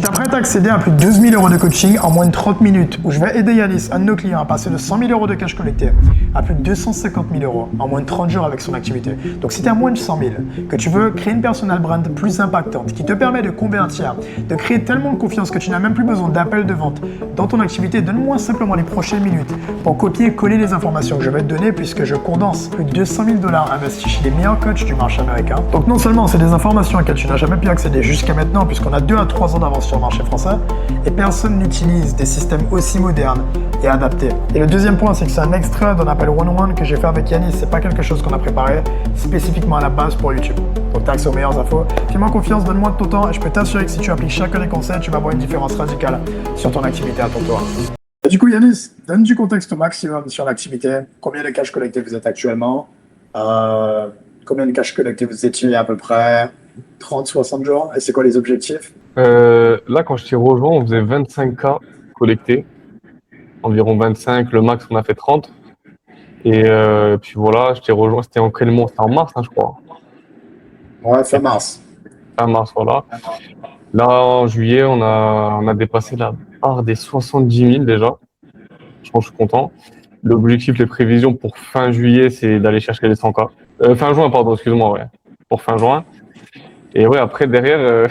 Tu t'apprêtes à accéder à plus de 12 000 € de coaching en moins de 30 minutes, où je vais aider Yanis, un de nos clients, à passer de 100 000 € de cash collecté à plus de 250 000 € en moins de 30 jours avec son activité. Donc si tu es à moins de 100 000, que tu veux créer une personal brand plus impactante, qui te permet de convertir, de créer tellement de confiance que tu n'as même plus besoin d'appel de vente dans ton activité, donne-moi simplement les prochaines minutes pour copier et coller les informations que je vais te donner, puisque je condense plus de 200 000 $ investis chez les meilleurs coachs du marché américain. Donc non seulement c'est des informations auxquelles tu n'as jamais pu accéder jusqu'à maintenant, puisqu'on a 2 à 3 ans d'avance sur le marché français, et personne n'utilise des systèmes aussi modernes et adaptés. Et le deuxième point, c'est que c'est un extrait d'un appel one-on-one que j'ai fait avec Yanis. C'est pas quelque chose qu'on a préparé spécifiquement à la base pour YouTube. Donc t'as accès aux meilleures infos. Fais-moi confiance, donne-moi de ton temps et je peux t'assurer que si tu appliques chacun des conseils, tu vas voir une différence radicale sur ton activité à ton tour. Et du coup, Yanis, donne du contexte au maximum sur l'activité. Combien de cash collectés vous êtes actuellement? Combien de cash collectés vous étiez à peu près 30, 60 jours? Et c'est quoi les objectifs? Là, quand je t'ai rejoint, on faisait 25K collectés, environ 25, le max on a fait 30. Et puis voilà, je t'ai rejoint, c'était en quel mois? C'était en mars, hein, je crois. Ouais, fin mars. Fin mars, voilà. Là, en juillet, on a dépassé la barre des 70 000 déjà. Je pense que je suis content. L'objectif, les prévisions pour fin juillet, c'est d'aller chercher les 100K. Fin juin, pardon, excuse-moi, ouais. Pour fin juin. Et ouais, après, derrière,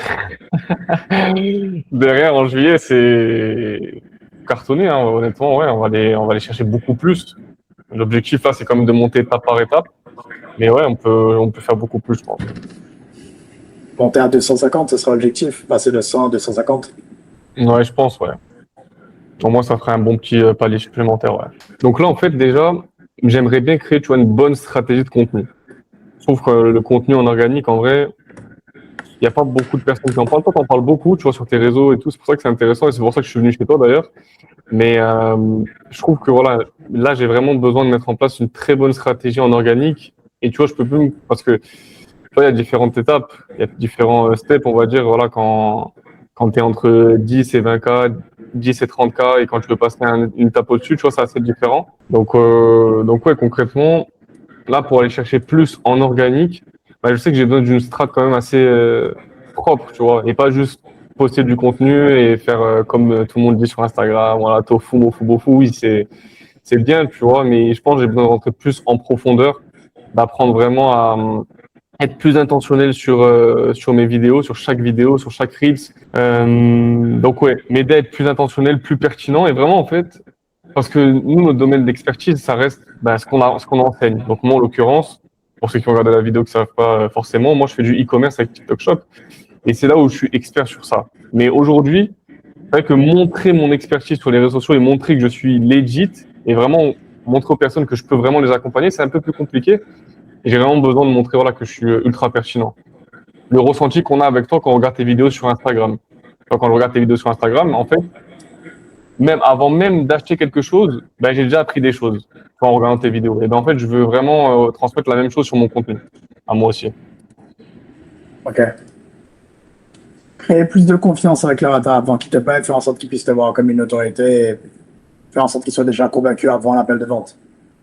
derrière en juillet, c'est cartonné, hein, honnêtement, ouais, on va aller chercher beaucoup plus. L'objectif, là, c'est quand même de monter étape par étape. Mais ouais, on peut faire beaucoup plus, je pense. Monter à 250, ce sera l'objectif. Passer de 100 à 250. Ouais, je pense, ouais. Pour moi, ça ferait un bon petit palier supplémentaire, ouais. Donc là, en fait, déjà, j'aimerais bien créer, tu vois, une bonne stratégie de contenu. Je trouve que le contenu en organique, en vrai, il n'y a pas beaucoup de personnes qui en parlent. Toi, t'en parles beaucoup, tu vois, sur tes réseaux et tout. C'est pour ça que c'est intéressant et c'est pour ça que je suis venu chez toi, d'ailleurs. Mais je trouve que, voilà, là, j'ai vraiment besoin de mettre en place une très bonne stratégie en organique. Et tu vois, je peux plus, parce que, tu vois, il y a différentes étapes, il y a différents steps, on va dire, voilà, quand tu es entre 10 et 20K, 10 et 30K, et quand tu veux passer une étape au-dessus, tu vois, c'est assez différent. Donc ouais, concrètement, là, pour aller chercher plus en organique, bah, je sais que j'ai besoin d'une strat quand même assez propre, tu vois, et pas juste poster du contenu et faire comme tout le monde dit sur Instagram, voilà, tofu, mofu, bofu, oui, c'est bien, tu vois, mais je pense que j'ai besoin de rentrer plus en profondeur, d'apprendre vraiment à être plus intentionnel sur mes vidéos, sur chaque vidéo, sur chaque reels. Donc ouais, m'aider à être plus intentionnel, plus pertinent et vraiment en fait, parce que nous, notre domaine d'expertise, ça reste ce qu'on enseigne. Donc moi, en l'occurrence, pour ceux qui ont regardé la vidéo qui ne savent pas forcément, moi je fais du e-commerce avec TikTok Shop et c'est là où je suis expert sur ça. Mais aujourd'hui, c'est vrai que montrer mon expertise sur les réseaux sociaux et montrer que je suis legit et vraiment montrer aux personnes que je peux vraiment les accompagner, c'est un peu plus compliqué. Et j'ai vraiment besoin de montrer voilà, que je suis ultra pertinent. Le ressenti qu'on a avec toi quand on regarde tes vidéos sur Instagram. Quand on regarde tes vidéos sur Instagram, en fait, même avant même d'acheter quelque chose, ben, j'ai déjà appris des choses quand on regarde tes vidéos. Et ben en fait, je veux vraiment transmettre la même chose sur mon contenu, à moi aussi. Ok. Créer plus de confiance avec leur avant qu'ils te paient, faire en sorte qu'ils puissent te voir comme une autorité, et faire en sorte qu'ils soient déjà convaincus avant l'appel de vente.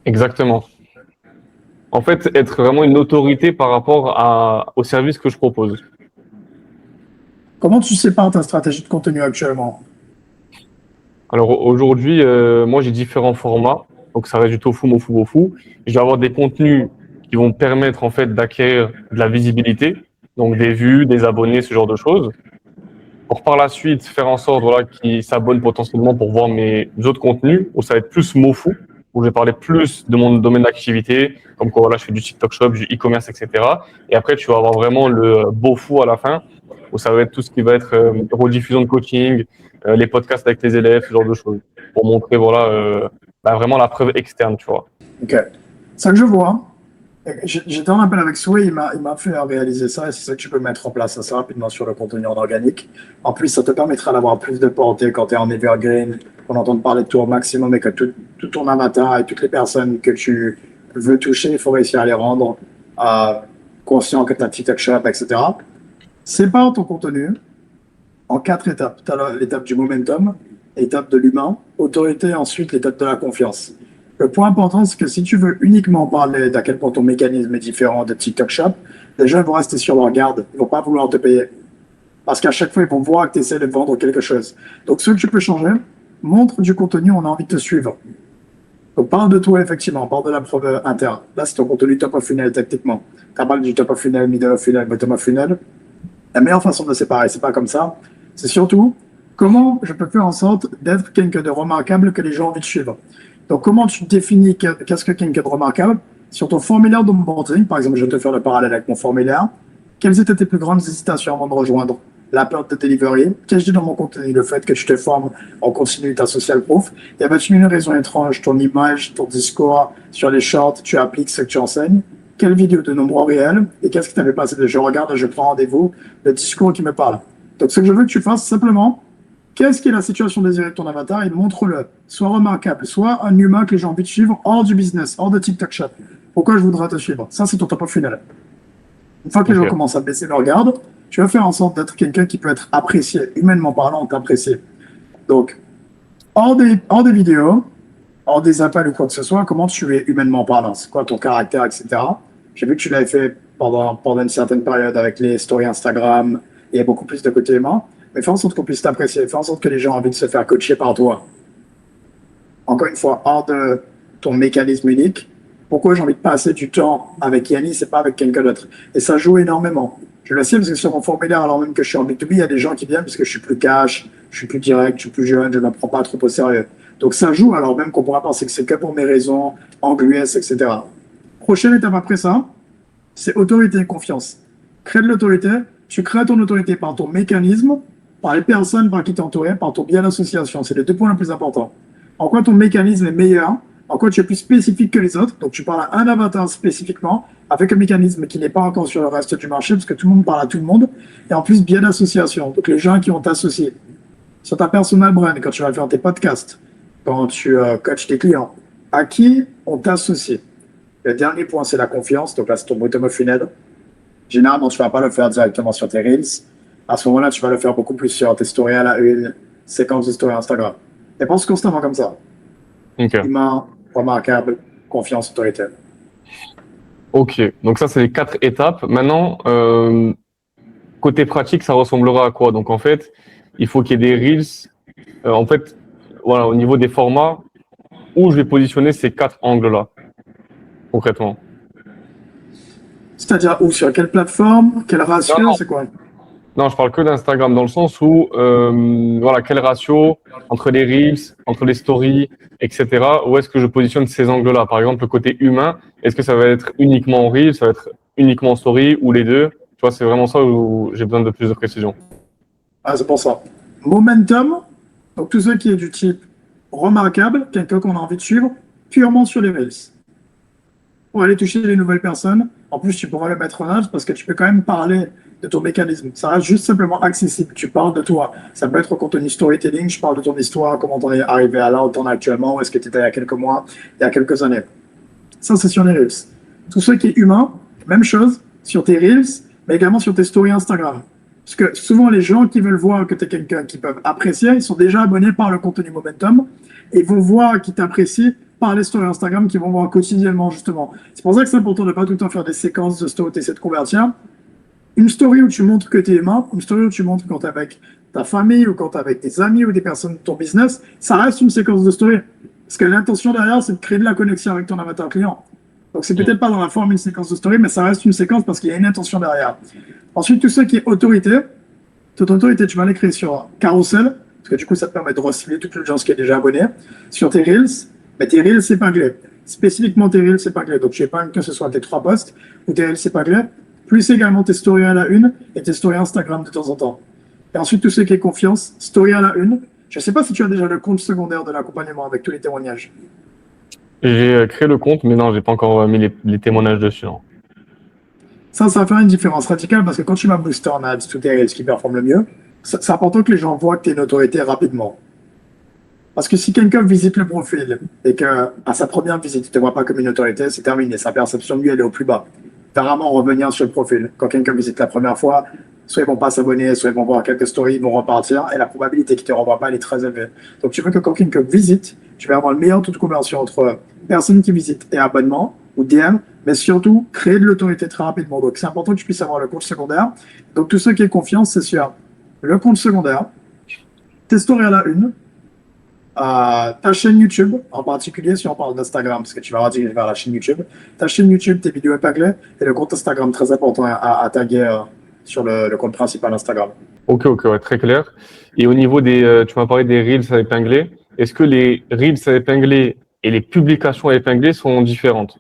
Exactement. En fait, être vraiment une autorité par rapport au service que je propose. Comment tu sépares ta stratégie de contenu actuellement? Alors aujourd'hui, moi j'ai différents formats. Donc ça reste du tofu, mofu, bofu. Je vais avoir des contenus qui vont permettre en fait d'acquérir de la visibilité, donc des vues, des abonnés, ce genre de choses. Pour par la suite faire en sorte voilà, qu'ils s'abonnent potentiellement pour voir mes autres contenus, où ça va être plus mofu, où je vais parler plus de mon domaine d'activité, comme quoi voilà, je fais du TikTok Shop, du e-commerce, etc. Et après, tu vas avoir vraiment le bofu à la fin, où ça va être tout ce qui va être rediffusion de coaching, les podcasts avec les élèves, ce genre de choses, pour montrer voilà, vraiment la preuve externe, tu vois. Ok. Ça que je vois. J'étais en appel avec Sway, il m'a fait réaliser ça et c'est ça que tu peux mettre en place assez rapidement sur le contenu en organique. En plus, ça te permettra d'avoir plus de portée quand tu es en evergreen, qu'on entende parler de toi au maximum et que tout ton avatar et toutes les personnes que tu veux toucher, il faut réussir à les rendre conscients que tu as TikTok Shop, etc. Sépare ton contenu en 4 étapes. Tu as l'étape du momentum, l'étape de l'humain, autorité, ensuite l'étape de la confiance. Le point important, c'est que si tu veux uniquement parler d'à quel point ton mécanisme est différent de TikTok Shop, les gens vont rester sur leur garde, ils vont pas vouloir te payer. Parce qu'à chaque fois, ils vont voir que tu essaies de vendre quelque chose. Donc, ce que tu peux changer, montre du contenu, on a envie de te suivre. Donc, parle de toi, effectivement, parle de la preuve interne. Là, c'est ton contenu top of funnel, techniquement. Tu parles du top of funnel, middle of funnel, bottom of funnel. La meilleure façon de séparer, c'est pas comme ça. C'est surtout comment je peux faire en sorte d'être quelqu'un de remarquable que les gens ont envie de suivre. Donc, comment tu définis qu'est-ce que quelqu'un de remarquable? Sur ton formulaire d'onboarding, par exemple, je vais te faire le parallèle avec mon formulaire. Quelles étaient tes plus grandes hésitations avant de rejoindre? La peur de delivery, qu'ai-je dit dans mon contenu? Le fait que tu te formes en continu ta social proof. Y avait-il une raison étrange? Ton image, ton discours sur les shorts, tu appliques ce que tu enseignes? Quelle vidéo de nombreux réels? Et qu'est-ce qui t'avait passé? Je regarde, je prends rendez-vous, le discours qui me parle. Donc, ce que je veux que tu fasses, simplement, qu'est-ce qui est la situation désirée de ton avatar et montre-le. Soit remarquable, soit un humain que les gens ont envie de suivre hors du business, hors de TikTok Shop. Pourquoi je voudrais te suivre? Ça, c'est ton top of funnel. Une fois que les gens commencent à baisser leur garde, tu vas faire en sorte d'être quelqu'un qui peut être apprécié, humainement parlant, t'apprécier. Donc, hors des vidéos, hors des appels ou quoi que ce soit, comment tu es humainement parlant? C'est quoi ton caractère, etc. J'ai vu que tu l'avais fait pendant une certaine période avec les stories Instagram et beaucoup plus de côté humain. Mais fais en sorte qu'on puisse t'apprécier, fais en sorte que les gens aient envie de se faire coacher par toi. Encore une fois, hors de ton mécanisme unique, pourquoi j'ai envie de passer du temps avec Yannis et pas avec quelqu'un d'autre? Et ça joue énormément. Je le sais parce que sur mon formulaire, alors même que je suis en B2B, il y a des gens qui viennent parce que je suis plus cash, je suis plus direct, je suis plus jeune, je ne me prends pas trop au sérieux. Donc ça joue alors même qu'on pourra penser que c'est que pour mes raisons, anglais, etc. Prochaine étape après ça, c'est autorité et confiance. Crée de l'autorité, tu crées ton autorité par ton mécanisme, par les personnes par qui t'es entouré, par ton bien d'association. C'est les deux points les plus importants. En quoi ton mécanisme est meilleur, en quoi tu es plus spécifique que les autres. Donc, tu parles à un avatar spécifiquement avec un mécanisme qui n'est pas encore sur le reste du marché parce que tout le monde parle à tout le monde. Et en plus, bien d'association. Donc, les gens qui vont t'associer. Sur ta personal brand, quand tu vas faire tes podcasts, quand tu coaches tes clients, à qui on t'associe? Le dernier point, c'est la confiance. Donc là, c'est ton bottom of funnel. Généralement, tu ne vas pas le faire directement sur tes Reels. À ce moment-là, tu vas le faire beaucoup plus sur tes stories à la une, séquence de stories Instagram. Et pense constamment comme ça. Okay. Humain, remarquable, confiance, autorité. Ok, donc ça, c'est les 4 étapes. Maintenant, côté pratique, ça ressemblera à quoi? Donc en fait, il faut qu'il y ait des Reels. En fait, voilà, au niveau des formats, où je vais positionner ces 4 angles-là, concrètement. C'est-à-dire où, sur quelle plateforme, quel ratio, c'est quoi? Non, je parle que d'Instagram dans le sens où, voilà, quel ratio entre les Reels, entre les stories, etc. Où est-ce que je positionne ces angles-là? Par exemple, le côté humain, est-ce que ça va être uniquement en Reels, ça va être uniquement en story ou les deux? Tu vois, c'est vraiment ça où j'ai besoin de plus de précision. Ah, c'est pour ça. Momentum, donc tout ce qui est du type remarquable, quelqu'un qu'on a envie de suivre, purement sur les Reels. Pour aller toucher les nouvelles personnes, en plus, tu pourras le mettre en âge parce que tu peux quand même parler de ton mécanisme. Ça reste juste simplement accessible. Tu parles de toi. Ça peut être au contenu storytelling. Je parle de ton histoire, comment t'en es arrivé à là où t'en es actuellement, où est-ce que tu étais il y a quelques mois, il y a quelques années. Ça, c'est sur les Reels. Tout ce qui est humain, même chose sur tes Reels, mais également sur tes stories Instagram. Parce que souvent, les gens qui veulent voir que tu es quelqu'un qu'ils peuvent apprécier, ils sont déjà abonnés par le contenu Momentum et vont voir qu'ils t'apprécient par les stories Instagram qu'ils vont voir quotidiennement, justement. C'est pour ça que c'est important de ne pas tout le temps faire des séquences de stories où tu essaies de convertir. Une story où tu montres que tu es humain, une story où tu montres quand tu es avec ta famille ou quand tu es avec des amis ou des personnes de ton business, ça reste une séquence de story. Parce que l'intention derrière, c'est de créer de la connexion avec ton avatar client. Donc, c'est peut-être pas dans la forme une séquence de story, mais ça reste une séquence parce qu'il y a une intention derrière. Ensuite, tout ce qui est autorité, toute autorité, tu vas l'écrire sur Carousel, parce que du coup, ça te permet de recycler toute l'audience qui est déjà abonnée. Sur tes Reels, mais tes Reels épinglés. Spécifiquement tes Reels épinglés. Donc, tu épingles que ce soit tes 3 posts ou tes Reels épinglés, plus également tes stories à la une et tes stories Instagram de temps en temps. Et ensuite, tout ce qui est confiance, story à la une. Je ne sais pas si tu as déjà le compte secondaire de l'accompagnement avec tous les témoignages. J'ai créé le compte, mais non, j'ai pas encore mis les témoignages dessus. Non. Ça va faire une différence radicale parce que quand tu vas booster en ads, tout est ce qui performe le mieux, c'est important que les gens voient que tu es une autorité rapidement. Parce que si quelqu'un visite le profil et qu'à sa première visite, il ne te voit pas comme une autorité, c'est terminé. Sa perception de lui, elle est au plus bas. Il va rarement revenir sur le profil. Quand quelqu'un visite la première fois, soit ils ne vont pas s'abonner, soit ils vont voir quelques stories, ils vont repartir, et la probabilité qu'ils ne te renvoient pas, elle est très élevée. Donc tu veux que quand quelqu'un visite, tu vas avoir le meilleur taux de conversion entre personnes qui visitent et abonnement, ou DM, mais surtout créer de l'autorité très rapidement. Donc c'est important que tu puisses avoir le compte secondaire. Donc tout ce qui est confiance, c'est sûr. le compte secondaire, tes stories à la une, ta chaîne YouTube, en particulier si on parle d'Instagram, parce que tu vas rediriger vers la chaîne YouTube, ta chaîne YouTube, tes vidéos épinglées, et le compte Instagram, très important à taguer sur le compte principal Instagram. Ok, ouais, très clair. Et au niveau tu m'as parlé des Reels à épingler. Est-ce que les Reels à épingler et les publications à épingler sont différentes?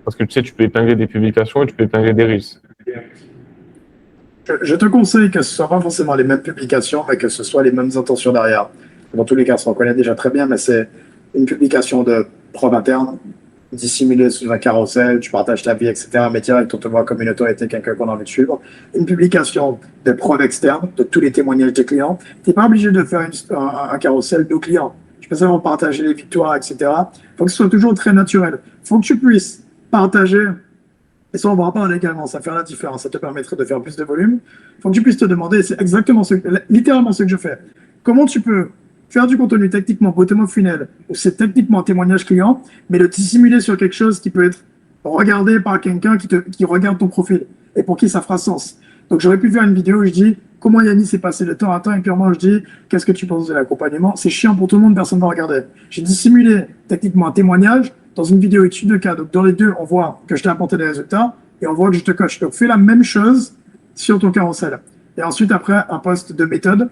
Parce que tu sais, tu peux épingler des publications et tu peux épingler des Reels. Je te conseille que ce ne soit pas forcément les mêmes publications, mais que ce soit les mêmes intentions derrière. Dans tous les cas, ça on connaît déjà très bien, mais c'est une publication de preuve interne, dissimulée sous un carrousel, tu partages ta vie, etc. Mais direct, on te voit comme une autorité, quelqu'un qu'on a envie de suivre. Une publication de preuve externe, de tous les témoignages des clients. Tu n'es pas obligé de faire un carrousel de clients. Tu peux seulement partager les victoires, etc. Il faut que ce soit toujours très naturel. Il faut que tu puisses partager. Et ça, on va en parler également, ça fait la différence, ça te permettrait de faire plus de volume. Il faut que tu puisses te demander, c'est exactement littéralement ce que je fais. Comment tu peux faire du contenu techniquement bottom of funnel, ou c'est techniquement un témoignage client, mais le dissimuler sur quelque chose qui peut être regardé par quelqu'un qui regarde ton profil, et pour qui ça fera sens. Donc j'aurais pu faire une vidéo où je dis comment Yannis s'est passé de temps à temps, et puis moi je dis qu'est-ce que tu penses de l'accompagnement. C'est chiant pour tout le monde, personne ne va regarder. J'ai dissimulé techniquement un témoignage dans une vidéo étude de cas. Donc dans les deux, on voit que je t'ai apporté des résultats et on voit que je te coche. Donc fais la même chose sur ton carrousel. Et ensuite, après, un post de méthode.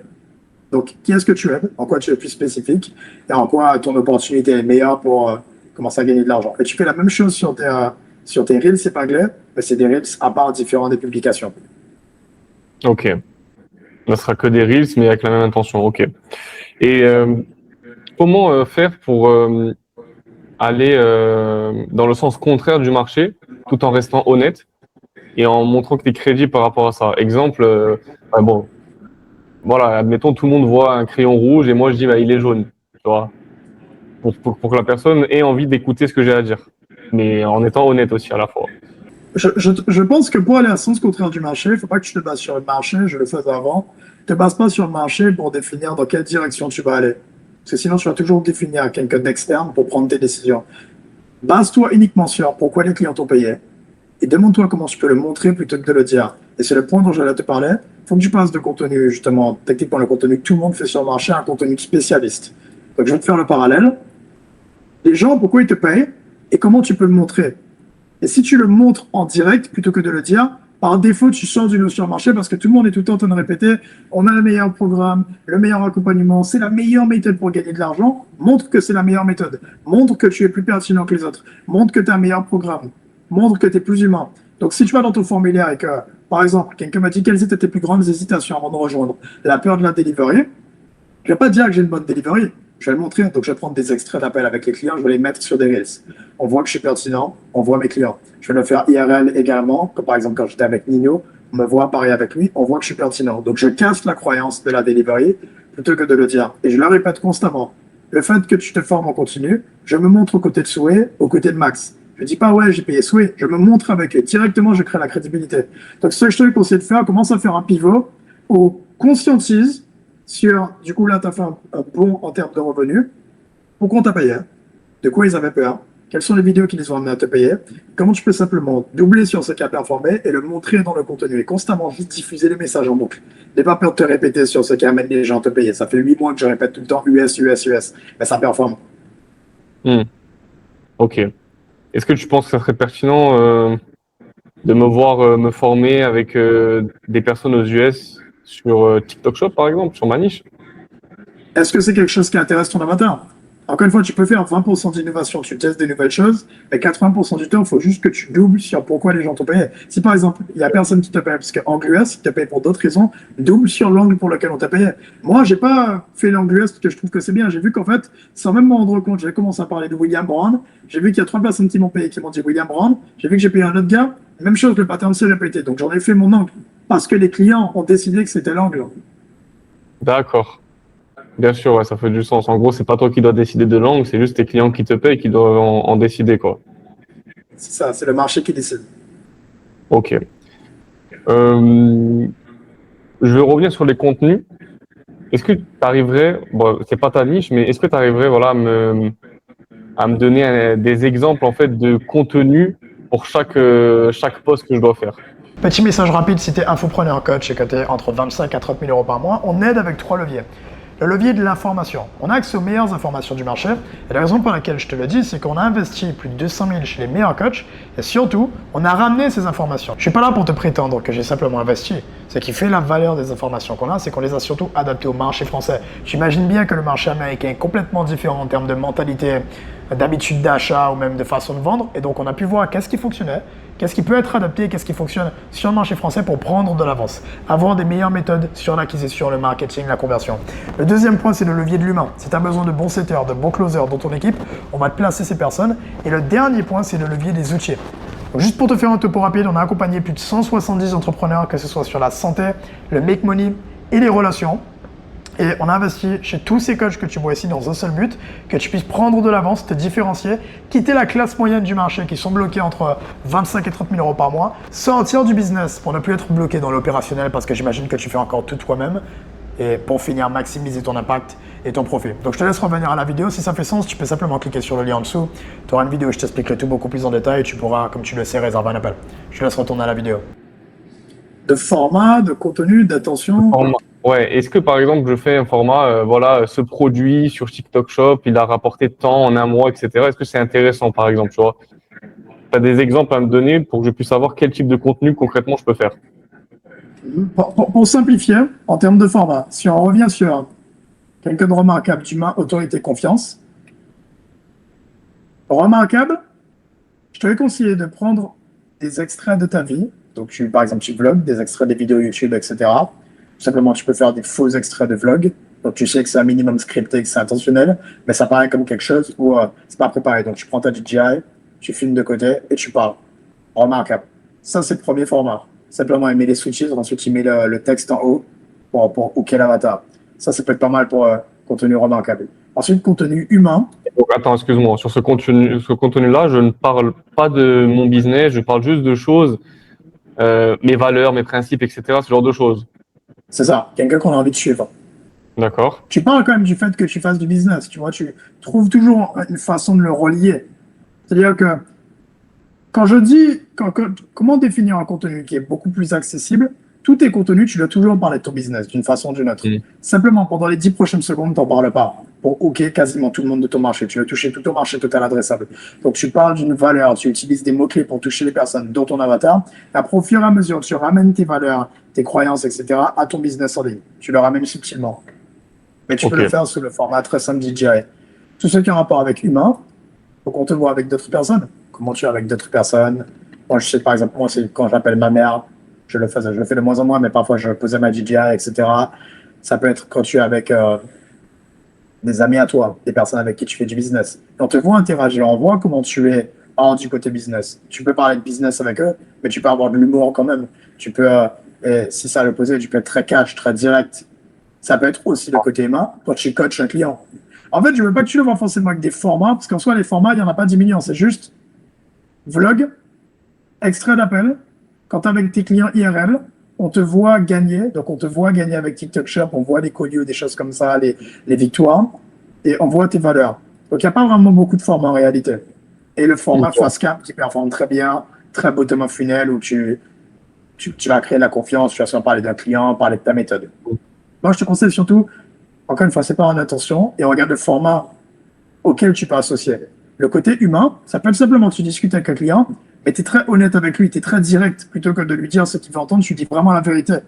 Donc, qui est-ce que tu aides, en quoi tu es plus spécifique et en quoi ton opportunité est meilleure pour commencer à gagner de l'argent. Et tu fais la même chose sur tes Reels épinglés, mais c'est des Reels à part différents des publications. Ok. Ce sera que des Reels, mais avec la même intention. Ok. Et comment faire pour aller dans le sens contraire du marché, tout en restant honnête et en montrant que tu es crédible par rapport à ça? Exemple, bon, voilà, admettons, tout le monde voit un crayon rouge et moi je dis, bah, il est jaune, tu vois, pour que la personne ait envie d'écouter ce que j'ai à dire, mais en étant honnête aussi à la fois. Je pense que pour aller à sens contraire du marché, il ne faut pas que tu te bases sur le marché, je le faisais avant. Ne te base pas sur le marché pour définir dans quelle direction tu vas aller. Parce que sinon, tu vas toujours définir quelqu'un d'externe pour prendre tes décisions. Base-toi uniquement sur pourquoi les clients t'ont payé et demande-toi comment tu peux le montrer plutôt que de le dire. Et c'est le point dont j'allais te parler. Il faut que tu passes de contenu, justement, techniquement, le contenu que tout le monde fait sur le marché à un contenu spécialiste. Donc, je vais te faire le parallèle. Les gens, pourquoi ils te payent et comment tu peux le montrer. Et si tu le montres en direct plutôt que de le dire, par défaut, tu sors du lot sur le marché parce que tout le monde est tout le temps en train de répéter on a le meilleur programme, le meilleur accompagnement, c'est la meilleure méthode pour gagner de l'argent. Montre que c'est la meilleure méthode. Montre que tu es plus pertinent que les autres. Montre que tu as un meilleur programme. Montre que tu es plus humain. Donc, si tu vas dans ton formulaire et que, par exemple, quelqu'un m'a dit quelles étaient tes plus grandes hésitations avant de rejoindre, la peur de la delivery, je ne vais pas dire que j'ai une bonne delivery. Je vais le montrer. Donc, je vais prendre des extraits d'appels avec les clients. Je vais les mettre sur des Reels. On voit que je suis pertinent. On voit mes clients. Je vais le faire IRL également. Comme par exemple, quand j'étais avec Nino, on me voit parler avec lui. On voit que je suis pertinent. Donc, je casse la croyance de la delivery plutôt que de le dire. Et je le répète constamment. Le fait que tu te formes en continu, je me montre aux côtés de Souhait, aux côtés de Max. Je ne dis pas, ouais, j'ai payé Souhait. Je me montre avec eux. Directement, je crée la crédibilité. Donc, ce que je te conseille de faire, commence à faire un pivot où conscientise sur, du coup, là, tu as fait un bond en termes de revenus. Pourquoi on t'a payé? De quoi ils avaient peur? Quelles sont les vidéos qui les ont amenés à te payer? Comment tu peux simplement doubler sur ce qui a performé et le montrer dans le contenu et constamment juste diffuser les messages en boucle. N'aie pas peur de te répéter sur ce qui amène les gens à te payer. Ça fait 8 mois que je répète tout le temps US, US, US. Mais ça performe. Ok. Est-ce que tu penses que ça serait pertinent de me voir me former avec des personnes aux US sur TikTok Shop, par exemple, sur ma niche? Est-ce que c'est quelque chose qui intéresse ton avatar? Encore une fois, tu peux faire 20% d'innovation, tu testes des nouvelles choses, mais 80% du temps, il faut juste que tu doubles sur pourquoi les gens t'ont payé. Si par exemple, il n'y a personne qui te paye parce qu'angle US, qui t'a payé pour d'autres raisons, double sur l'angle pour lequel on t'a payé. Moi, j'ai pas fait l'angle US parce que je trouve que c'est bien. J'ai vu qu'en fait, sans même m'en rendre compte, j'ai commencé à parler de William Brown. J'ai vu qu'il y a 3 personnes qui m'ont payé, qui m'ont dit William Brown. J'ai vu que j'ai payé un autre gars. Même chose, le pattern s'est répété. Donc j'en ai fait mon angle parce que les clients ont décidé que c'était l'angle. D'accord. Bien sûr, ouais, ça fait du sens. En gros, c'est pas toi qui dois décider de l'angle, c'est juste tes clients qui te payent qui doivent en décider, quoi. C'est ça, c'est le marché qui décide. Ok. Je vais revenir sur les contenus. Est-ce que tu arriverais, bon, c'est pas ta niche, mais est-ce que tu arriverais, voilà, à me donner des exemples en fait de contenu pour chaque post que je dois faire? Petit message rapide, si tu es infopreneur coach et que tu es entre 25 à 30 000 euros par mois, on aide avec 3 leviers. Le levier de l'information. On a accès aux meilleures informations du marché. Et la raison pour laquelle je te le dis, c'est qu'on a investi plus de 200 000 chez les meilleurs coachs. Et surtout, on a ramené ces informations. Je ne suis pas là pour te prétendre que j'ai simplement investi. Ce qui fait la valeur des informations qu'on a, c'est qu'on les a surtout adaptées au marché français. J'imagine bien que le marché américain est complètement différent en termes de mentalité, d'habitude d'achat ou même de façon de vendre. Et donc, on a pu voir qu'est-ce qui fonctionnait, qu'est-ce qui peut être adapté, qu'est-ce qui fonctionne sur le marché français pour prendre de l'avance. Avoir des meilleures méthodes sur l'acquisition, le marketing, la conversion. Le deuxième point, c'est le levier de l'humain. Si tu as besoin de bons setters, de bons closers dans ton équipe, on va te placer ces personnes. Et le dernier point, c'est le levier des outils. Donc juste pour te faire un topo rapide, on a accompagné plus de 170 entrepreneurs, que ce soit sur la santé, le make money et les relations. Et on a investi chez tous ces coachs que tu vois ici dans un seul but, que tu puisses prendre de l'avance, te différencier, quitter la classe moyenne du marché qui sont bloqués entre 25 et 30 000 euros par mois, sortir du business pour ne plus être bloqué dans l'opérationnel parce que j'imagine que tu fais encore tout toi-même. Et pour finir, maximiser ton impact et ton profit. Donc je te laisse revenir à la vidéo. Si ça fait sens, tu peux simplement cliquer sur le lien en dessous. Tu auras une vidéo où je t'explique le tout beaucoup plus en détail et tu pourras, comme tu le sais, réserver un appel. Je te laisse retourner à la vidéo. De format, de contenu, d'attention. Ouais, est-ce que par exemple je fais un format, voilà, ce produit sur TikTok Shop, il a rapporté tant en un mois, etc. Est-ce que c'est intéressant par exemple, tu vois? Tu as des exemples à me donner pour que je puisse savoir quel type de contenu concrètement je peux faire? Pour simplifier, en termes de format, si on revient sur quelqu'un de remarquable, d'humain, autorité, confiance. Remarquable, je te vais conseiller de prendre des extraits de ta vie. Donc, par exemple, tu vlogs, des extraits des vidéos YouTube, etc. Tout simplement, tu peux faire des faux extraits de vlog. Donc, tu sais que c'est un minimum scripté, que c'est intentionnel, mais ça paraît comme quelque chose où c'est pas préparé. Donc, tu prends ta DJI, tu filmes de côté et tu parles. Remarquable. Ça, c'est le premier format. Simplement, il met les switches, ensuite, il met le texte en haut pour OK l'avatar. Ça peut être pas mal pour contenu remarquable. Ensuite, contenu humain. Donc, attends, excuse-moi. Sur ce contenu-là, je ne parle pas de mon business, je parle juste de choses, mes valeurs, mes principes, etc., ce genre de choses. C'est ça, quelqu'un qu'on a envie de suivre. D'accord. Tu parles quand même du fait que tu fasses du business, tu vois, tu trouves toujours une façon de le relier. C'est-à-dire que quand je dis comment définir un contenu qui est beaucoup plus accessible, tous tes contenus, tu dois toujours parler de ton business d'une façon ou d'une autre. Simplement, pendant les 10 prochaines secondes, tu n'en parles pas. Pour OK, quasiment tout le monde de ton marché. Tu veux toucher tout ton marché total adressable. Donc, tu parles d'une valeur, tu utilises des mots-clés pour toucher les personnes dans ton avatar. Après, au fur et à mesure, tu ramènes tes valeurs, tes croyances, etc. à ton business en ligne. Tu le ramènes subtilement. Mais tu peux le faire sous le format très simple DJI. Tout ce qui a un rapport avec humain, faut qu'on te voit avec d'autres personnes. Comment tu es avec d'autres personnes. Moi, je sais, par exemple, moi, c'est quand j'appelle ma mère, je le fais de moins en moins, mais parfois, je posais ma DJI, etc. Ça peut être quand tu es avec des amis à toi, des personnes avec qui tu fais du business. Et on te voit interagir, on voit comment tu es du côté business. Tu peux parler de business avec eux, mais tu peux avoir de l'humour quand même. Tu peux, si c'est à l'opposé, tu peux être très cash, très direct. Ça peut être aussi le côté humain quand tu coaches un client. En fait, je ne veux pas que tu le vois forcément avec des formats, parce qu'en soi, les formats, il n'y en a pas 10 millions. C'est juste vlog, extrait d'appel. Quand tu es avec tes clients IRL, on te voit gagner. Donc, on te voit gagner avec TikTok Shop, on voit les codios, des choses comme ça, les victoires, et on voit tes valeurs. Donc, il n'y a pas vraiment beaucoup de formats en réalité. Et le format Fastcap qui performe très bien, très bottom-up funnel, où tu vas créer de la confiance, tu vas sûrement parler d'un client, parler de ta méthode. Moi, je te conseille surtout, encore une fois, c'est pas en attention, et regarde le format auquel tu peux associer. Le côté humain, ça peut être simplement que tu discutes avec un client, mais tu es très honnête avec lui, tu es très direct, plutôt que de lui dire ce qu'il veut entendre, tu dis vraiment la vérité.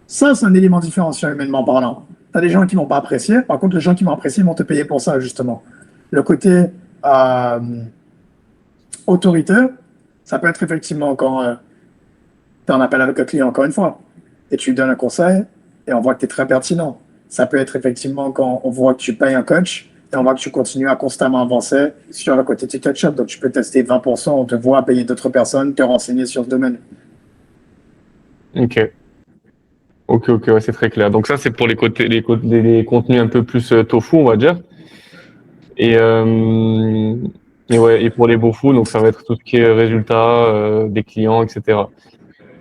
Ça, c'est un élément différenciant humainement parlant. Tu as des gens qui vont pas apprécier, par contre, les gens qui vont apprécier vont te payer pour ça, justement. Le côté autorité, ça peut être effectivement quand tu es en appel avec un client, encore une fois, et tu lui donnes un conseil, et on voit que tu es très pertinent. Ça peut être effectivement quand on voit que tu payes un coach, et on voit que tu continues à constamment avancer sur le côté TikTok Shop. Donc, tu peux tester 20%, on te voit payer d'autres personnes, te renseigner sur ce domaine. Ok, ouais, c'est très clair. Donc ça, c'est pour les contenus un peu plus tofu, on va dire. Et pour les beaux fous, donc ça va être tout ce qui est résultats, des clients, etc.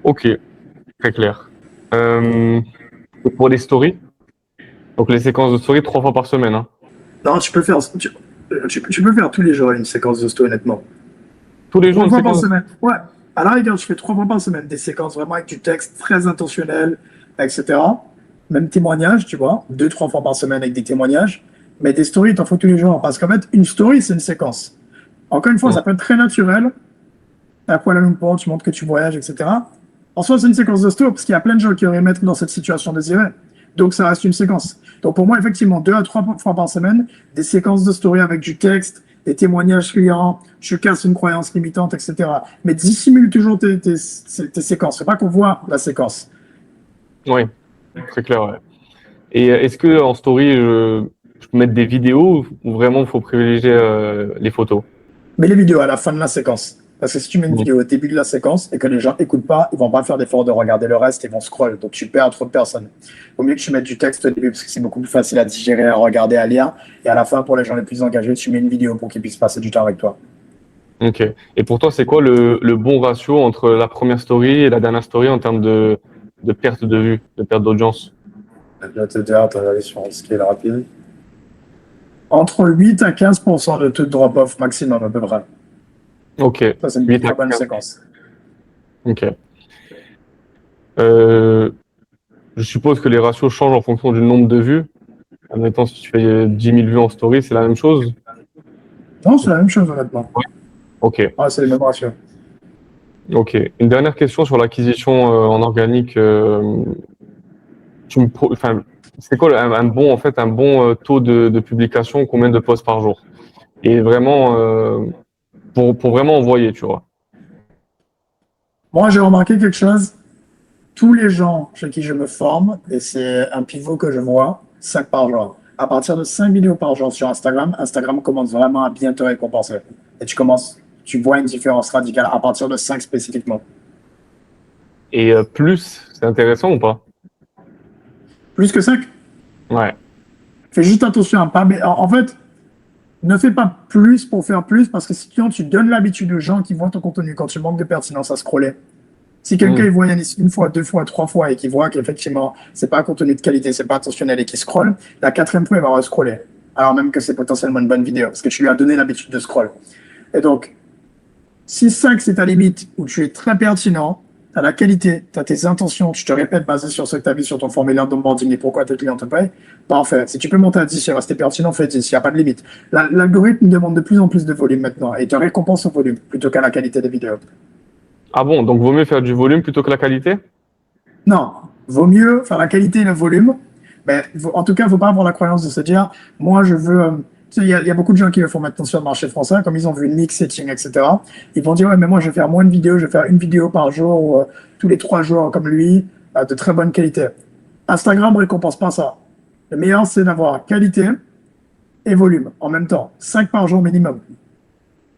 Ok, très clair. Pour les stories, donc les séquences de stories 3 fois par semaine. Hein. Non, tu peux faire tous les jours une séquence de story, honnêtement. Tous les jours, 3 fois par semaine. Ouais. À la rigueur, je fais 3 fois par semaine des séquences vraiment avec du texte très intentionnel, etc. Même témoignage, tu vois, 2, 3 fois par semaine avec des témoignages. Mais des stories, il t'en faut tous les jours. Parce qu'en fait, une story, c'est une séquence. Encore une fois, Mm. ça peut être très naturel. À Kuala Lumpur, tu montres que tu voyages, etc. En soi, c'est une séquence de story parce qu'il y a plein de gens qui auraient mettre dans cette situation désirée. Donc, ça reste une séquence. Donc, pour moi, effectivement, 2 à 3 fois par semaine, des séquences de story avec du texte, des témoignages clients, je casse une croyance limitante, etc. Mais dissimule toujours tes séquences. C'est pas qu'on voit la séquence. Oui, très clair. Ouais. Et est-ce que en story, je peux mettre des vidéos ou vraiment il faut privilégier les photos? Mets les vidéos à la fin de la séquence. Parce que si tu mets une Mm. vidéo au début de la séquence et que les gens écoutent pas, ils vont pas faire d'effort de regarder le reste, ils vont scroll. Donc tu perds trop de personnes. Vaut mieux que tu mettes du texte au début parce que c'est beaucoup plus facile à digérer, à regarder, à lire. Et à la fin, pour les gens les plus engagés, tu mets une vidéo pour qu'ils puissent passer du temps avec toi. Ok. Et pour toi, c'est quoi le bon ratio entre la première story et la dernière story en termes de perte de vue, de perte d'audience? Je vais te dire, tu vas aller sur un scale rapide. Entre 8 à 15% de taux de drop-off maximum à peu près. Ok. Ça, c'est une 8 à très bonne 15. séquence. Ok. Euh, je suppose que les ratios changent en fonction du nombre de vues. Admettons, si tu fais 10 000 vues en story, c'est la même chose? Non, c'est la même chose honnêtement. Ok. Ah, c'est les mêmes ratios. Ok. Une dernière question sur l'acquisition en organique. Enfin, c'est quoi un bon, en fait, un bon taux de publication, combien de posts par jour? Et vraiment, pour vraiment envoyer, tu vois. Moi, j'ai remarqué quelque chose. Tous les gens chez qui je me forme, et c'est un pivot que je vois, 5 par jour. À partir de 5 vidéos par jour sur Instagram, Instagram commence vraiment à bien te récompenser. Et tu vois une différence radicale à partir de 5 spécifiquement. Et plus, c'est intéressant ou pas? Plus que 5, Ouais. fais juste attention à pas. En fait, ne fais pas plus pour faire plus, parce que sinon, tu donnes l'habitude aux gens qui voient ton contenu quand tu manques de pertinence à scroller. Si quelqu'un Hmm. il voit Yanis 1 fois, 2 fois, 3 fois et qu'il voit qu'effectivement, c'est pas un contenu de qualité, c'est pas attentionnel et qu'il scrolle, la 4e fois, il va re-scroller. Alors même que c'est potentiellement une bonne vidéo, parce que tu lui as donné l'habitude de scroll. Et donc, si 5 c'est ta limite, où tu es très pertinent, tu as la qualité, tu as tes intentions, tu te répètes basé sur ce que tu as vu sur ton formulaire d'onboarding et pourquoi tes clients te payent, parfait. Si tu peux monter à 10 et rester pertinent, fais 10, il n'y a pas de limite. L'algorithme demande de plus en plus de volume maintenant et te récompense au volume plutôt qu'à la qualité des vidéos. Ah bon, donc vaut mieux faire du volume plutôt que la qualité? Non, vaut mieux faire la qualité et le volume. Mais en tout cas, il ne faut pas avoir la croyance de se dire, moi, je veux. Tu sais, il y a beaucoup de gens qui le font maintenant sur le marché français, comme ils ont vu Nick Setting, etc. Ils vont dire, ouais, mais moi, je vais faire moins de vidéos, je vais faire une vidéo par jour ou tous les 3 jours, comme lui, de très bonne qualité. Instagram ne récompense pas ça. Le meilleur, c'est d'avoir qualité et volume en même temps. 5 par jour minimum.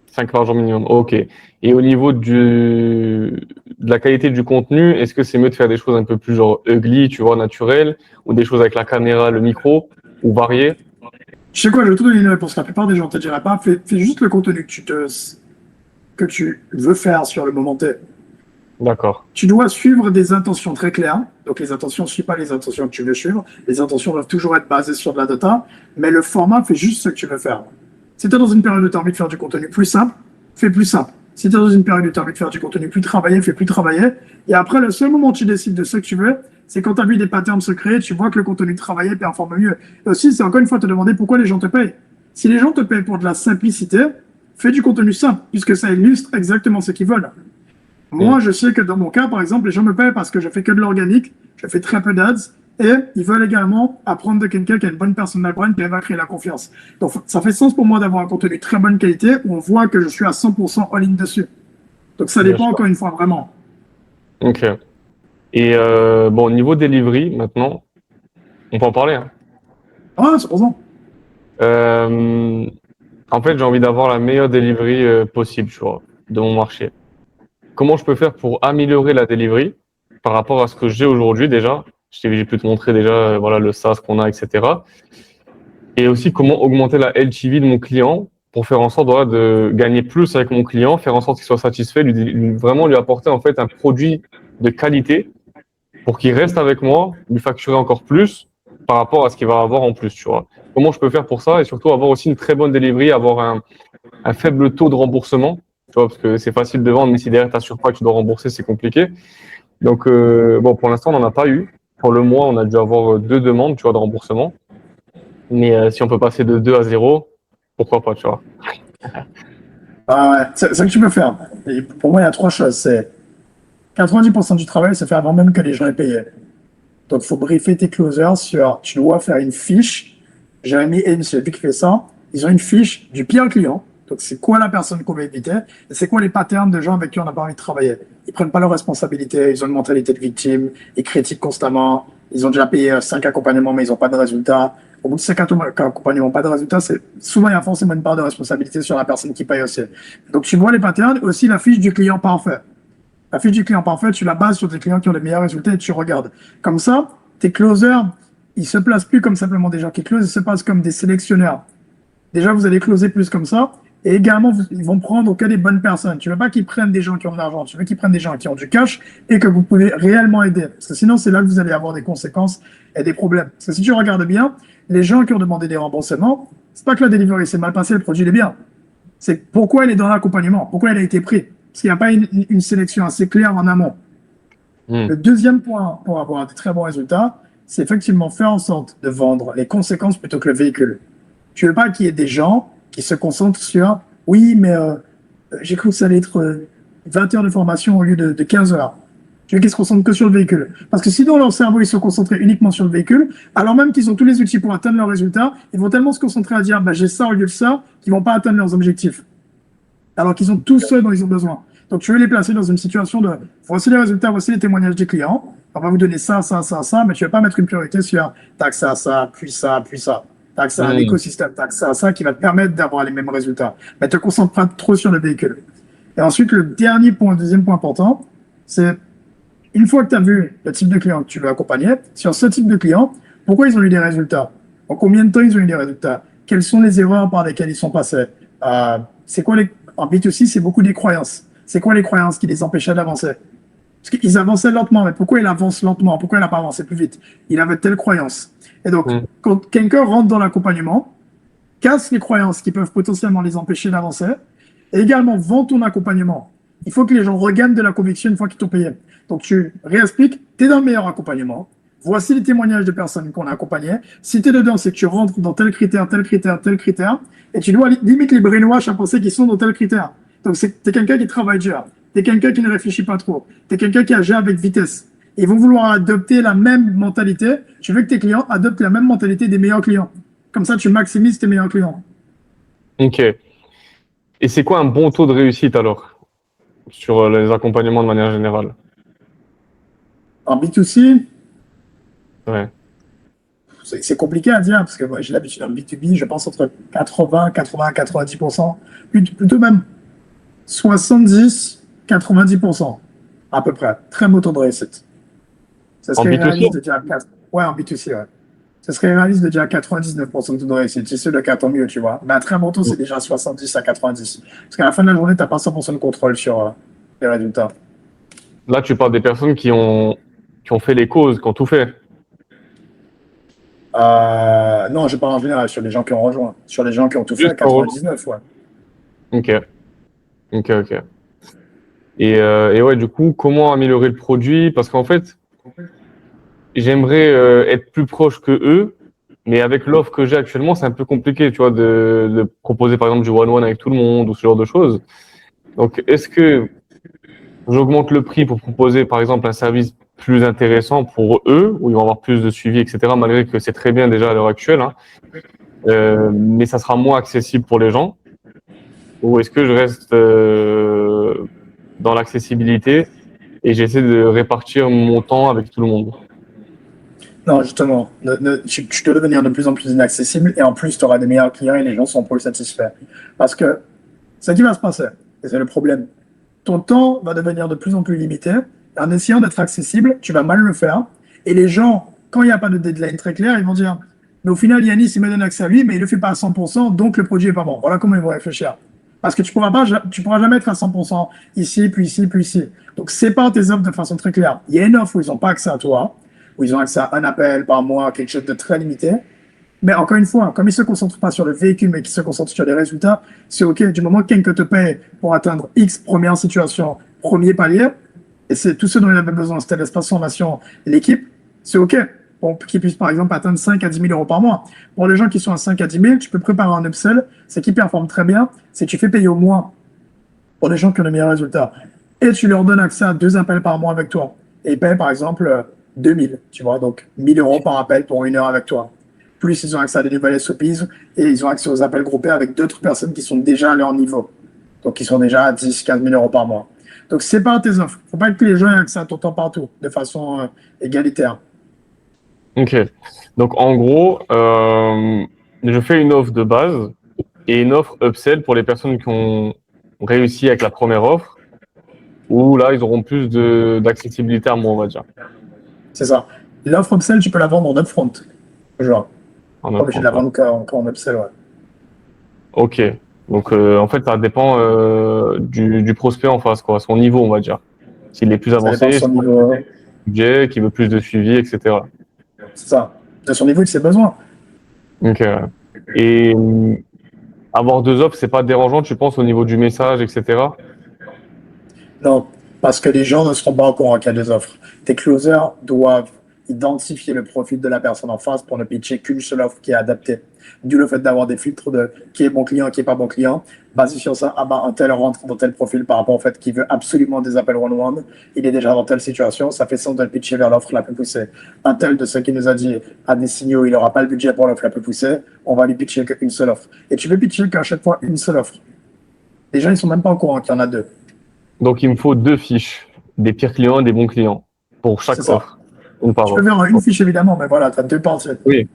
5 par jour minimum. Ok. Et au niveau de la qualité du contenu, est-ce que c'est mieux de faire des choses un peu plus genre ugly, tu vois, naturelles, ou des choses avec la caméra, le micro, ou variées? Je sais quoi, je vais te donner une réponse. La plupart des gens ne te diraient pas, fais juste le contenu que tu veux faire sur le moment T. D'accord. Tu dois suivre des intentions très claires. Donc les intentions ne suivent pas les intentions que tu veux suivre. Les intentions doivent toujours être basées sur de la data, mais le format fait juste ce que tu veux faire. Si tu es dans une période où tu as envie de faire du contenu plus simple, fais plus simple. Si tu es dans une période où tu as envie de faire du contenu plus travaillé, fais plus travaillé. Et après, le seul moment où tu décides de ce que tu veux, c'est quand tu as vu des patterns se créer, tu vois que le contenu travaillé performe mieux. Et aussi, c'est encore une fois te demander pourquoi les gens te payent. Si les gens te payent pour de la simplicité, fais du contenu simple, puisque ça illustre exactement ce qu'ils veulent. Hmm. Moi, je sais que dans mon cas, par exemple, les gens me payent parce que je fais que de l'organique, je fais très peu d'ads, et ils veulent également apprendre de quelqu'un qui a une bonne personal brand qui va créer la confiance. Donc, ça fait sens pour moi d'avoir un contenu de très bonne qualité où on voit que je suis à 100% all-in dessus. Donc, ça Bien dépend sûr. encore une fois vraiment. Ok. Et bon, niveau delivery, maintenant, on peut en parler, hein. Ah, c'est pour ça. Euh, En fait, j'ai envie d'avoir la meilleure delivery possible, tu vois, de mon marché. Comment je peux faire pour améliorer la delivery par rapport à ce que j'ai aujourd'hui déjà? J'ai pu te montrer déjà, voilà, le SaaS qu'on a, etc. Et aussi comment augmenter la LTV de mon client pour faire en sorte, voilà, de gagner plus avec mon client, faire en sorte qu'il soit satisfait, vraiment lui apporter en fait un produit de qualité pour qu'il reste avec moi, lui facturer encore plus par rapport à ce qu'il va avoir en plus, tu vois. Comment je peux faire pour ça et surtout avoir aussi une très bonne delivery, avoir un faible taux de remboursement tu vois, parce que c'est facile de vendre, mais si derrière t'assures pas que tu dois rembourser, c'est compliqué. Donc, bon, pour l'instant, on n'en a pas eu. Pour le mois, on a dû avoir 2 demandes, tu vois, de remboursement. Mais si on peut passer de 2 à 0, pourquoi pas, tu vois. Ah ouais, c'est ça que tu peux faire. Et pour moi, il y a trois choses. C'est 90% du travail se fait avant même que les gens aient payé. Donc, il faut briefer tes closers sur, tu dois faire une fiche. Jérémy Haynes, c'est lui qui fait ça. Ils ont une fiche du pire client. Donc, c'est quoi la personne qu'on veut éviter? Et c'est quoi les patterns de gens avec qui on n'a pas envie de travailler? Ils prennent pas leurs responsabilités. Ils ont une mentalité de victime. Ils critiquent constamment. Ils ont déjà payé 5 accompagnements, mais ils n'ont pas de résultat. Au bout de 5 accompagnements, pas de résultat, c'est souvent, il y a forcément une part de responsabilité sur la personne qui paye aussi. Donc, tu vois les patterns, aussi la fiche du client parfait. La fiche du client parfait, tu la bases sur tes clients qui ont les meilleurs résultats et tu regardes. Comme ça, tes closers, ils se placent plus comme simplement des gens qui closent, ils se placent comme des sélectionneurs. Déjà, vous allez closer plus comme ça. Et également, ils vont prendre que des bonnes personnes. Tu veux pas qu'ils prennent des gens qui ont de l'argent, tu veux qu'ils prennent des gens qui ont du cash et que vous pouvez réellement aider. Parce que sinon, c'est là que vous allez avoir des conséquences et des problèmes. Parce que si tu regardes bien, les gens qui ont demandé des remboursements, c'est pas que la delivery s'est mal passé, le produit est bien. C'est pourquoi il est dans l'accompagnement, pourquoi il a été pris. Parce qu'il n'y a pas une sélection assez claire en amont. Le deuxième point pour avoir des très bons résultats, c'est effectivement faire en sorte de vendre les conséquences plutôt que le véhicule. Tu veux pas qu'il y ait des gens qui se concentrent sur oui, mais j'ai cru que ça allait être 20 heures de formation au lieu de 15 heures. Tu veux qu'ils se concentrent que sur le véhicule. Parce que sinon, leur cerveau, ils se concentrent uniquement sur le véhicule, alors même qu'ils ont tous les outils pour atteindre leurs résultats, ils vont tellement se concentrer à dire bah, j'ai ça au lieu de ça, qu'ils vont pas atteindre leurs objectifs. Alors qu'ils ont tout ce dont ils ont besoin. Donc, tu veux les placer dans une situation de voici les résultats, voici les témoignages des clients. On va vous donner ça, ça, ça, ça, mais tu ne vas pas mettre une priorité sur tac, ça, puis ça, puis ça. Tac, ça, un écosystème, tac, ça, qui va te permettre d'avoir les mêmes résultats. Mais te concentre pas trop sur le véhicule. Et ensuite, le deuxième point important, c'est une fois que tu as vu le type de client que tu veux accompagner, sur ce type de client, pourquoi ils ont eu des résultats? En combien de temps ils ont eu des résultats? Quelles sont les erreurs par lesquelles ils sont passés? C'est quoi en B2C, c'est beaucoup des croyances. C'est quoi les croyances qui les empêchaient d'avancer? Parce qu'ils avançaient lentement, mais pourquoi il avance lentement? Pourquoi il n'a pas avancé plus vite? Il avait telle croyance. Et donc, quand quelqu'un rentre dans l'accompagnement, casse les croyances qui peuvent potentiellement les empêcher d'avancer, et également vend ton accompagnement. Il faut que les gens regagnent de la conviction une fois qu'ils t'ont payé. Donc, tu réexpliques, tu es dans le meilleur accompagnement. Voici les témoignages de personnes qu'on a accompagnées. Si tu es dedans, c'est que tu rentres dans tel critère, tel critère, tel critère, et tu dois limite les brainwash à penser qu'ils sont dans tel critère. Donc, tu es quelqu'un qui travaille déjà. Tu es quelqu'un qui ne réfléchit pas trop. Tu es quelqu'un qui agit avec vitesse. Ils vont vouloir adopter la même mentalité. Tu veux que tes clients adoptent la même mentalité des meilleurs clients. Comme ça, tu maximises tes meilleurs clients. Ok. Et c'est quoi un bon taux de réussite alors sur les accompagnements de manière générale? En B2C, Ouais. c'est compliqué à dire parce que moi, j'ai l'habitude en B2B, je pense entre 80, 90%, plutôt même 70, 90% à peu près. Très bon taux de réussite. Ça serait réaliste de dire ouais, en B2C, ouais. Ça serait réaliste de dire 99% de taux de réussite. Si c'est le cas, tant mieux, tu vois. Mais un très bon taux, c'est déjà 70 à 90. Parce qu'à la fin de la journée, tu n'as pas 100% de contrôle sur les résultats. Là, tu parles des personnes qui ont fait les causes, qui ont tout fait. Non, je parle en général sur les gens qui ont rejoint. Sur les gens qui ont tout fait à 99, ouais. Ok. Et ouais, du coup, comment améliorer le produit? Parce qu'en fait, j'aimerais être plus proche que eux, mais avec l'offre que j'ai actuellement, c'est un peu compliqué, tu vois, de proposer par exemple du one-one avec tout le monde ou ce genre de choses. Donc, est-ce que j'augmente le prix pour proposer par exemple un service plus intéressant pour eux, où ils vont avoir plus de suivi, etc., malgré que c'est très bien déjà à l'heure actuelle, hein, mais ça sera moins accessible pour les gens? Ou est-ce que je reste dans l'accessibilité et j'essaie de répartir mon temps avec tout le monde? Non, justement, tu dois devenir de plus en plus inaccessible et en plus, tu auras des meilleurs clients et les gens seront plus satisfaits. Parce que ce qui va se passer, et c'est le problème, ton temps va devenir de plus en plus limité. En essayant d'être accessible, tu vas mal le faire. Et les gens, quand il n'y a pas de deadline très clair, ils vont dire mais au final, Yanis, il me donne accès à lui, mais il ne le fait pas à 100%, donc le produit n'est pas bon. Voilà comment ils vont réfléchir. Parce que tu pourras jamais être à 100% ici, puis ici, puis ici. Donc, sépare tes offres de façon très claire. Il y a une offre où ils n'ont pas accès à toi, où ils ont accès à un appel par mois, quelque chose de très limité. Mais encore une fois, comme il ne se concentre pas sur le véhicule, mais qu'il se concentre sur les résultats, c'est OK. Du moment que te paye pour atteindre X première situation, premier palier, et c'est tout ce dont il avait besoin, c'était l'espace formation et l'équipe, c'est OK. Pour qu'il puisse, par exemple, atteindre 5 à 10 000 euros par mois. Pour les gens qui sont à 5 à 10 000, tu peux préparer un upsell. C'est qui performe très bien, c'est que tu fais payer au mois pour les gens qui ont les meilleurs résultats. Et tu leur donnes accès à 2 appels par mois avec toi. Et ils payent, par exemple, 2000, tu vois, donc 1000 euros par appel pour 1 heure avec toi. Plus ils ont accès à des nouvelles SOPs et ils ont accès aux appels groupés avec d'autres personnes qui sont déjà à leur niveau. Donc, qui sont déjà à 10, 15 000 euros par mois. Donc, sépare tes offres. Il ne faut pas que les gens aient accès à ton temps partout, de façon égalitaire. Ok. Donc, en gros, je fais une offre de base et une offre upsell pour les personnes qui ont réussi avec la première offre, où là, ils auront plus d'accessibilité à moi, on va dire. C'est ça. L'offre upsell, tu peux la vendre en upfront. Genre, En pas obligé de la vendre qu'en upsell, ouais. Ok. Donc, en fait, ça dépend du prospect en face, quoi, son niveau, on va dire. S'il est plus Ça dépend de avancé, son s'il niveau. a plus de budget, qu'il veut plus de suivi, etc. C'est ça. De son niveau de ses besoins. Donc, et avoir 2 offres, c'est pas dérangeant, tu penses, au niveau du message, etc. Non, parce que les gens ne seront pas au courant qu'il y a des offres. Tes closers doivent identifier le profil de la personne en face pour ne pitcher qu'une seule offre qui est adaptée. D'où le fait d'avoir des filtres de qui est bon client, qui est pas bon client. Basé sur ça, ah bah, un tel rentre dans tel profil par rapport au fait qu'il veut absolument des appels one-one. Il est déjà dans telle situation. Ça fait sens de le pitcher vers l'offre la plus poussée. Un tel de ceux qui nous a dit à des signaux, il n'aura pas le budget pour l'offre la plus poussée. On va lui pitcher qu'une seule offre. Et tu veux pitcher qu'à chaque fois une seule offre. Les gens, ils sont même pas au courant qu'il y en a 2. Donc, il me faut 2 fiches, des pires clients et des bons clients, pour C'est chaque ça. offre. Une par Tu peux offre. faire une fiche évidemment, mais voilà, tu as 2 parties. Oui,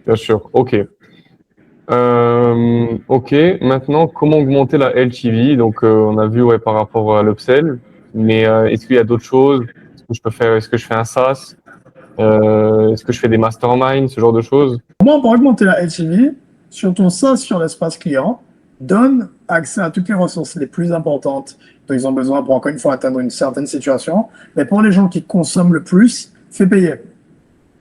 bien sûr. Ok. Ok. Maintenant, comment augmenter la LTV? Donc, on a vu ouais, par rapport à l'upsell, mais est-ce qu'il y a d'autres choses? Est-ce que je peux faire? Est-ce que je fais un SaaS? Est-ce que je fais des masterminds, ce genre de choses? Comment pour augmenter la LTV, sur ton SaaS sur l'espace client, donne accès à toutes les ressources les plus importantes dont ils ont besoin pour encore une fois atteindre une certaine situation. Mais pour les gens qui consomment le plus, fais payer.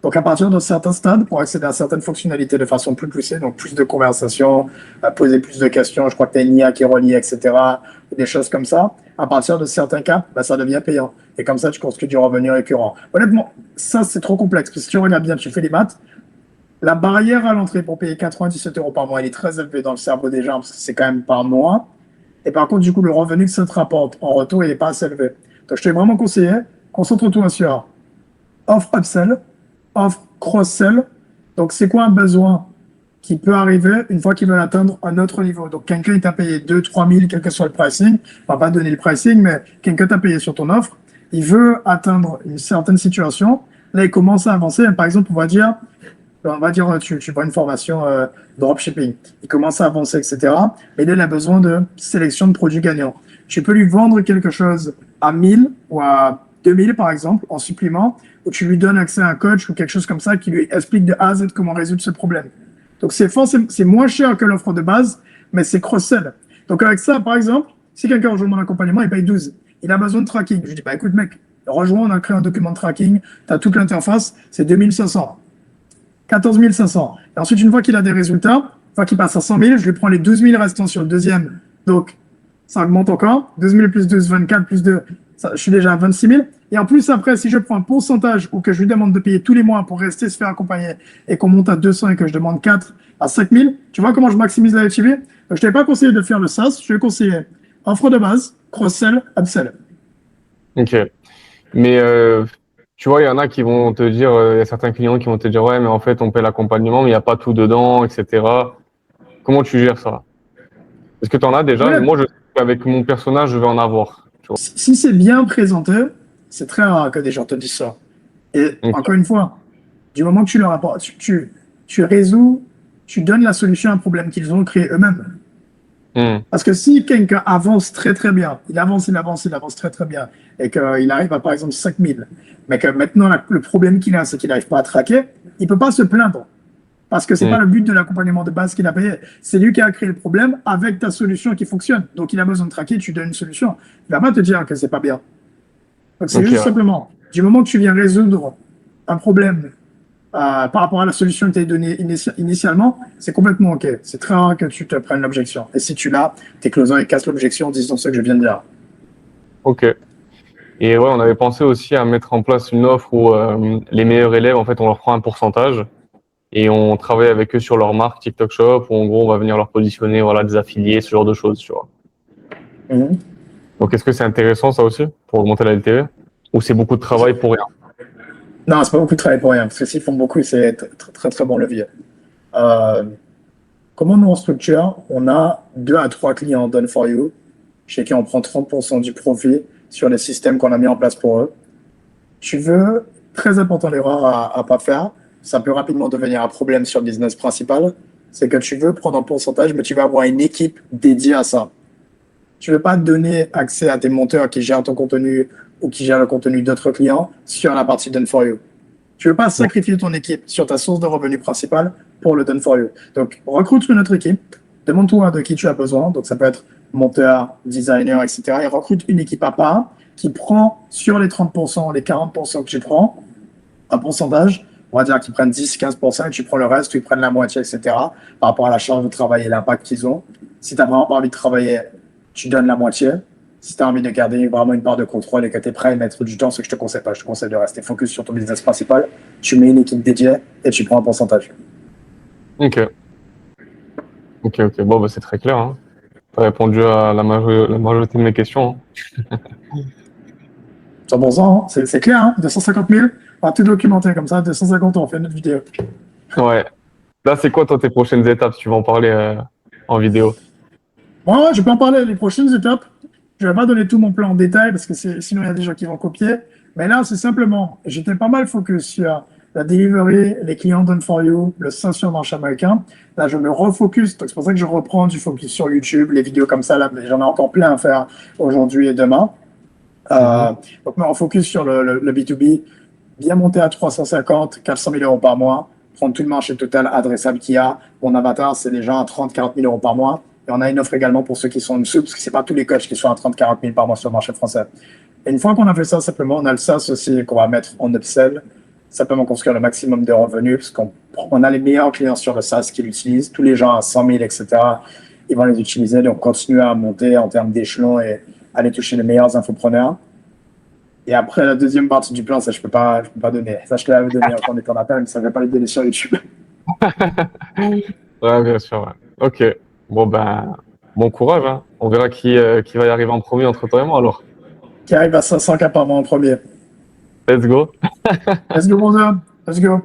Donc, à partir d'un certain stade, pour accéder à certaines fonctionnalités de façon plus poussée, donc plus de conversations, poser plus de questions, je crois que tu as une IA qui relie, etc., des choses comme ça, à partir de certains cas, bah, ça devient payant. Et comme ça, tu construis du revenu récurrent. Honnêtement, ça, c'est trop complexe, parce que si tu regardes bien, tu fais les maths, la barrière à l'entrée pour payer 97 euros par mois, elle est très élevée dans le cerveau des gens, parce que c'est quand même par mois. Et par contre, du coup, le revenu que ça te rapporte en retour, il n'est pas assez élevé. Donc, je t'ai vraiment conseillé, concentre-toi sur offre upsell, offre cross-sell. Donc, c'est quoi un besoin qui peut arriver une fois qu'ils veulent atteindre un autre niveau? Donc, quelqu'un t'a payé 2 3 000, quel que soit le pricing. On va pas donner le pricing, mais quelqu'un t'a payé sur ton offre. Il veut atteindre une certaine situation. Là, il commence à avancer. Par exemple, on va dire, tu vois une formation dropshipping. Il commence à avancer, etc. Mais là, il a besoin de sélection de produits gagnants. Tu peux lui vendre quelque chose à 1000 ou à 2000, par exemple, en supplément, où tu lui donnes accès à un coach ou quelque chose comme ça qui lui explique de A à Z comment résoudre ce problème. Donc, c'est moins cher que l'offre de base, mais c'est cross-sell. Donc, avec ça, par exemple, si quelqu'un rejoint mon accompagnement, il paye 12. Il a besoin de tracking. Je lui dis, bah, écoute, mec, rejoins, on a créé un document de tracking. Tu as toute l'interface, c'est 2500. 14 500. Et ensuite, une fois qu'il a des résultats, une fois qu'il passe à 100 000, je lui prends les 12 000 restants sur le deuxième. Donc, ça augmente encore. 12 000 plus 12, 24 plus 2, ça, je suis déjà à 26 000. Et en plus, après, si je prends un pourcentage ou que je lui demande de payer tous les mois pour rester se faire accompagner et qu'on monte à 200 et que je demande 4 à 5 000, tu vois comment je maximise la LTV? Donc, je ne t'avais pas conseillé de faire le SaaS, je t'ai conseillé offre de base, cross-sell, upsell. Ok. Mais tu vois, il y en a qui vont te dire, il y a certains clients qui vont te dire, ouais, mais en fait, on paie l'accompagnement, mais il n'y a pas tout dedans, etc. Comment tu gères ça? Est-ce que tu en as déjà? Ouais. Moi, je sais qu'avec mon personnage, je vais en avoir. Tu vois. Si c'est bien présenté, c'est très rare que des gens te disent ça. Et Ok. encore une fois, du moment que tu leur apportes, tu résous, tu donnes la solution à un problème qu'ils ont créé eux-mêmes. Parce que si quelqu'un avance très très bien, il avance très très bien, et qu'il arrive à par exemple 5000, mais que maintenant le problème qu'il a, c'est qu'il n'arrive pas à traquer, il ne peut pas se plaindre. Parce que ce n'est pas le but de l'accompagnement de base qu'il a payé. C'est lui qui a créé le problème avec ta solution qui fonctionne. Donc il a besoin de traquer, tu donnes une solution. Il ne va pas te dire que c'est pas bien. Donc c'est juste simplement, du moment que tu viens résoudre un problème par rapport à la solution que tu as donnée initialement, c'est complètement OK. C'est très rare que tu te prennes l'objection. Et si tu l'as, tes closers ils cassent l'objection en disant ce que je viens de dire. Ok. Et ouais, on avait pensé aussi à mettre en place une offre où les meilleurs élèves, en fait, on leur prend un pourcentage et on travaille avec eux sur leur marque TikTok Shop où en gros, on va venir leur positionner, voilà, des affiliés, ce genre de choses, tu vois. Mhm. Donc, est-ce que c'est intéressant ça aussi pour augmenter la LTV ou c'est beaucoup de travail pour rien? Non, c'est pas beaucoup de travail pour rien, parce que s'ils font beaucoup, c'est très, très bon levier. Euh, Comment nous on structure? On a 2 à 3 clients done for you, chez qui on prend 30% du profit sur les systèmes qu'on a mis en place pour eux. Tu veux, très important l'erreur à pas faire, ça peut rapidement devenir un problème sur le business principal, c'est que tu veux prendre un pourcentage, mais tu vas avoir une équipe dédiée à ça. Tu ne veux pas donner accès à tes monteurs qui gèrent ton contenu ou qui gèrent le contenu d'autres clients sur la partie done for you. Tu ne veux pas sacrifier ton équipe sur ta source de revenus principale pour le done for you. Donc, recrute une autre équipe, demande-toi de qui tu as besoin. Donc, ça peut être monteur, designer, etc. Et recrute une équipe à part qui prend sur les 30%, les 40% que tu prends, un pourcentage. On va dire qu'ils prennent 10-15% et tu prends le reste ou ils prennent la moitié, etc. Par rapport à la charge de travail et l'impact qu'ils ont. Si tu n'as vraiment pas envie de travailler, tu donnes la moitié. Si tu as envie de garder vraiment une part de contrôle et que tu es prêt à mettre du temps, ce que je te conseille pas. Je te conseille de rester focus sur ton business principal. Tu mets une équipe dédiée et tu prends un pourcentage. Ok. Ok, ok. Bon, bah, c'est très clair, hein. Tu as répondu à la majorité de mes questions, 100%, hein. C'est clair, hein. 250 000, on va tout documenter comme ça. 250, on fait notre vidéo. hein. Ouais. Là, c'est quoi, toi, tes prochaines étapes? Si tu vas en parler en vidéo. Moi, je peux en parler les prochaines étapes. Je vais pas donner tout mon plan en détail parce que sinon il y a des gens qui vont copier. Mais là, c'est simplement, j'étais pas mal focus sur la delivery, les clients done for you, le SaaS sur le marché américain. Là, je me refocus. Donc, c'est pour ça que je reprends du focus sur YouTube, les vidéos comme ça. Là, j'en ai encore plein à faire aujourd'hui et demain. Mhm. Donc, me refocus sur le B2B, bien monter à 350, 400 000 euros par mois, prendre tout le marché total adressable qu'il y a. Mon avatar, c'est déjà à 30, 40 000 euros par mois. Et on a une offre également pour ceux qui sont en dessous, parce que c'est pas tous les coachs qui sont à 30, 40 000 par mois sur le marché français. Et une fois qu'on a fait ça, simplement, on a le SaaS aussi qu'on va mettre en upsell, simplement construire le maximum de revenus, parce qu'on a les meilleurs clients sur le SaaS qui l'utilisent. Tous les gens à 100 000, etc., ils vont les utiliser. Donc, continuer à monter en termes d'échelon et aller toucher les meilleurs infopreneurs. Et après, la deuxième partie du plan, ça, je peux pas donner. Ça, je te l'avais donné quand on était en appel, mais ça, je vais pas le donner sur YouTube. Ouais, bien sûr, ouais. Ok. Bon, ben, bon courage, hein. On verra qui va y arriver en premier entre toi et moi, alors. Qui arrive à 500 cas par mois en premier. Let's go. Let's go, mon homme. Let's go.